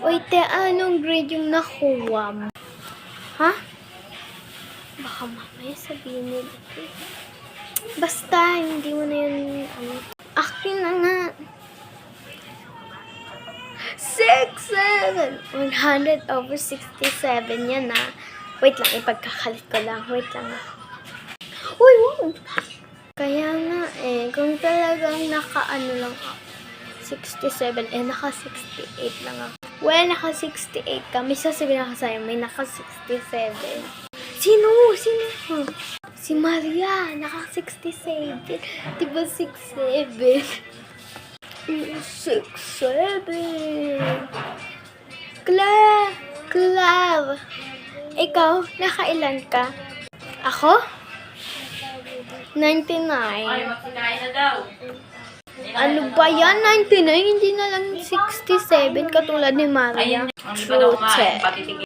Wait, anong grade yung nakuha mo? Ha? Baka mamaya sabihin nila. Basta, hindi mo na yun, akin na nga. 100 over 67 yan ah. Wait lang, ipagkakalit ko lang. Wait lang ah. Uy, wow! Kaya nga kung talagang naka-ano lang ako, 67, naka-68 lang ako. Well, naka-68 ka. May sasabihin ako sa'yo, may naka-67. Sino? Si Maria, naka-67. Diba 67? 67. Clav. Ikaw, nakailan ka? Ako? 99. Ay, magsinain na daw. Ano ba yan? 99? Hindi na lang 67 katulad ni Maria. Ayun, ang iba daw kumain, True. patitigil.